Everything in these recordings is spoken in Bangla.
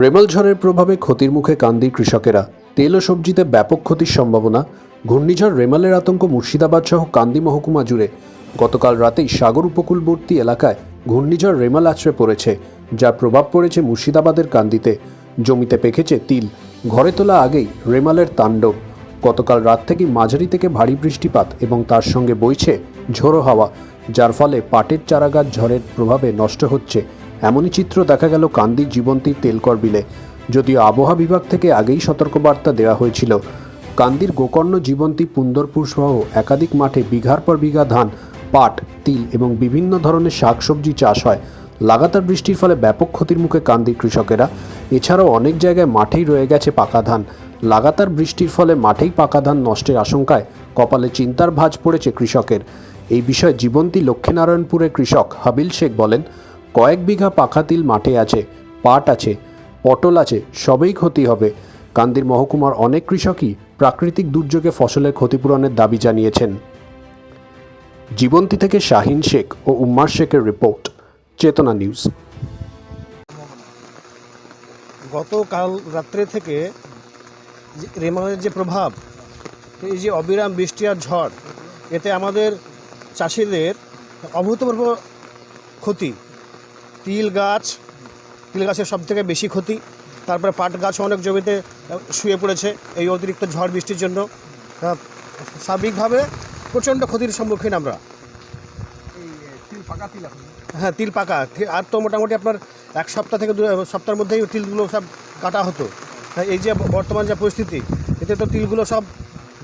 রেমাল ঝড়ের প্রভাবে ক্ষতির মুখে কান্দির কৃষকেরা। তেল ও সবজিতে ব্যাপক ক্ষতির সম্ভাবনা। ঘূর্ণিঝড় রেমালের আতঙ্ক মুর্শিদাবাদ সহ কান্দি মহকুমা জুড়ে। গতকাল রাতেই সাগর উপকূলবর্তী এলাকায় ঘূর্ণিঝড় রেমাল আছড়ে পড়েছে, যার প্রভাব পড়েছে মুর্শিদাবাদের কান্দিতে। জমিতে পেকেছে তিল। ঘরে তোলা আগেই রেমালের তাণ্ডব। গতকাল রাত থেকেই মাঝারি থেকে ভারী বৃষ্টিপাত এবং তার সঙ্গে বইছে ঝোড়ো হাওয়া, যার ফলে পাটের চারাগাছ ঝড়ের প্রভাবে নষ্ট হচ্ছে। এমনই চিত্র দেখা গেল কান্দির জীবন্তীর তেলকর বিলে। যদিও আবহাওয়া বিভাগ থেকে আগেই সতর্কবার্তা দেওয়া হয়েছিল। কান্দির গোকর্ণ, জীবন্তী, পুন্দরপুর সহ একাধিক মাঠে বিঘার পর বিঘা ধান, পাট, তিল এবং বিভিন্ন ধরনের শাকসবজি চাষ হয়। লাগাতার বৃষ্টির ফলে ব্যাপক ক্ষতির মুখে কান্দির কৃষকেরা। এছাড়াও অনেক জায়গায় মাঠেই রয়ে গেছে পাকা ধান। লাগাতার বৃষ্টির ফলে মাঠেই পাকা ধান নষ্টের আশঙ্কায় কপালে চিন্তার ভাঁজ পড়েছে কৃষকের। এই বিষয়ে জীবন্তী লক্ষ্মীনারায়ণপুরের কৃষক হাবিল শেখ বলেন, কয়েক বিঘা পাকা তিল মাঠে আছে, পাট আছে, পটল আছে, সবই ক্ষতি হবে। কান্দির মহকুমার অনেক কৃষকই প্রাকৃতিক দুর্যোগে ফসলের ক্ষতিপূরণের দাবি জানিয়েছেন। জীবন্তী থেকে শাহিন শেখ ও উম্মার শেখের রিপোর্ট, চেতনা নিউজ। গতকাল রাত্রে থেকে রেমালের যে প্রভাব, এই যে অবিরাম বৃষ্টি আর ঝড়, এতে আমাদের চাষিদের অভূতপূর্ব ক্ষতি। তিল গাছের সব থেকে বেশি ক্ষতি। তারপরে পাট গাছ অনেক জমিতে শুয়ে পড়েছে এই অতিরিক্ত ঝড় বৃষ্টির জন্য। স্বাভাবিকভাবে প্রচণ্ড ক্ষতির সম্মুখীন আমরা। হ্যাঁ, তিল পাকা। আর তো মোটামুটি আপনার এক সপ্তাহ থেকে 2 সপ্তাহের মধ্যেই তিলগুলো সব কাটা হতো। এই যে বর্তমান যে পরিস্থিতি, এতে তো তিলগুলো সব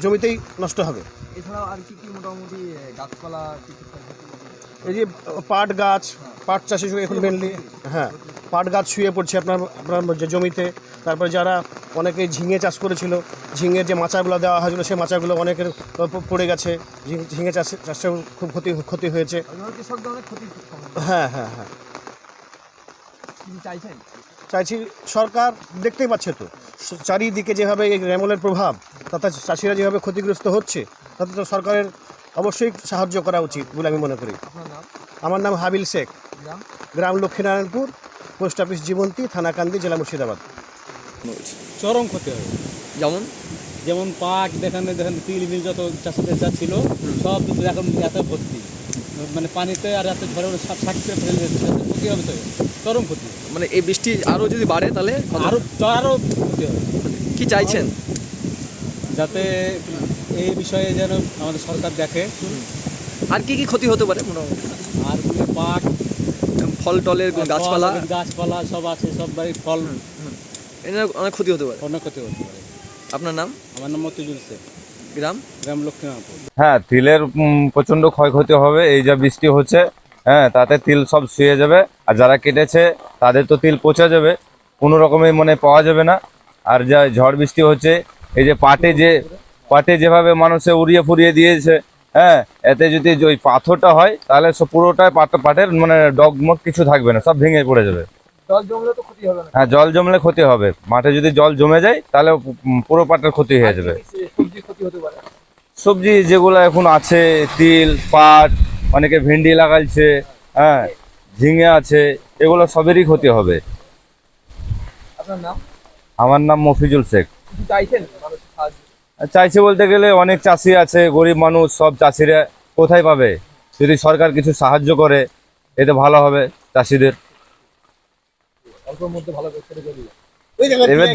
জমিতেই নষ্ট হবে। এছাড়াও আর কি মোটামুটি গাছপালা এই যে পাট চাষি এখন মেনলি, হ্যাঁ, পাট গাছ শুয়ে পড়ছে আপনার যে জমিতে। তারপরে যারা অনেকে ঝিঙে চাষ করেছিল, ঝিঙের যে মাচাগুলো দেওয়া হয়েছিল, সেই মাচাগুলো অনেকের পড়ে গেছে। ঝিঙে চাষেও খুব ক্ষতি হয়েছে। হ্যাঁ হ্যাঁ হ্যাঁ, চাইছি সরকার, দেখতেই পাচ্ছে তো চারিদিকে যেভাবে এই রেমালের প্রভাব, তাতে চাষিরা যেভাবে ক্ষতিগ্রস্ত হচ্ছে, তাতে তো সরকারের অবশ্যই সাহায্য করা উচিত বলে আমি মনে করি। আমার নাম হাবিল শেখ, গ্রাম লক্ষ্মীনারায়ণপুর, পোস্ট অফিস জীবন্তী, থানা কান্দি, জেলা মুর্শিদাবাদ। চরম ক্ষতি হবে। যেমন পাট, দেখেন তিল মিল যত চাষিদের যা ছিল সব এখন এত ভর্তি, মানে পানিতে আর এত ঝড়ে সব সাক্ষী ফেলে দিচ্ছে। ক্ষতি হবে তো, চরম ক্ষতি। মানে এই বৃষ্টি আরও যদি বাড়ে তাহলে আরও ক্ষতি হবে। কি চাইছেন? যাতে এই বিষয়ে যেন আমাদের সরকার দেখে। আর কি ক্ষতি হতে পারে মোটামুটি? আর পাট, ফল টলের গাছপালা সব আছে, সব বাড়ির ফল, এটা অনেক ক্ষতি হতে পারে। অনেক ক্ষতি হতে পারে। আপনার নাম? আমার নাম মতিজুল শেখ, গ্রাম লক্ষ্মীনারায়ণপুর। হ্যাঁ, তিলের প্রচণ্ড ক্ষয়ক্ষতি হবে। এই যা বৃষ্টি হচ্ছে, হ্যাঁ, তাতে তিল সব শুয়ে যাবে। আর যারা কেটেছে তাদের তো তিল পচে যাবে, কোনো রকমে মানে পাওয়া যাবে না। আর যা ঝড় বৃষ্টি হচ্ছে, এই যে পাটে যেভাবে মানুষে উড়িয়ে ফুরিয়ে দিয়েছে, হ্যাঁ, এতে যদি ওই পাথরটা হয় তাহলে সব পুরোটাই পাটের মানে ডগমগ কিছু থাকবে না, সব ভেঙে পড়ে যাবে। জল জমলে তো ক্ষতি হবে না? হ্যাঁ, জল জমলে ক্ষতি হবে। মাঠে যদি জল জমে যায় তাহলে পুরো পাটের ক্ষতি হয়ে যাবে। সবজি ক্ষতি হতে পারে? সবজি যেগুলো এখন আছে, তিল, পাট, অনেকে ভেন্ডি লাগাইছে, হ্যাঁ, ঝিঙে আছে, এগুলো সবেরই ক্ষতি হবে। আপনার নাম? আমার নাম মফিজুল শেখ। চাইছেন চাইছে বলতে গেলে অনেক চাষি আছে, গরিব মানুষ, সব চাষিরা কোথায় পাবে? যদি সরকার কিছু সাহায্য করে এতে ভালো হবে চাষিদের। অল্পের মধ্যে ভালো করতে এবার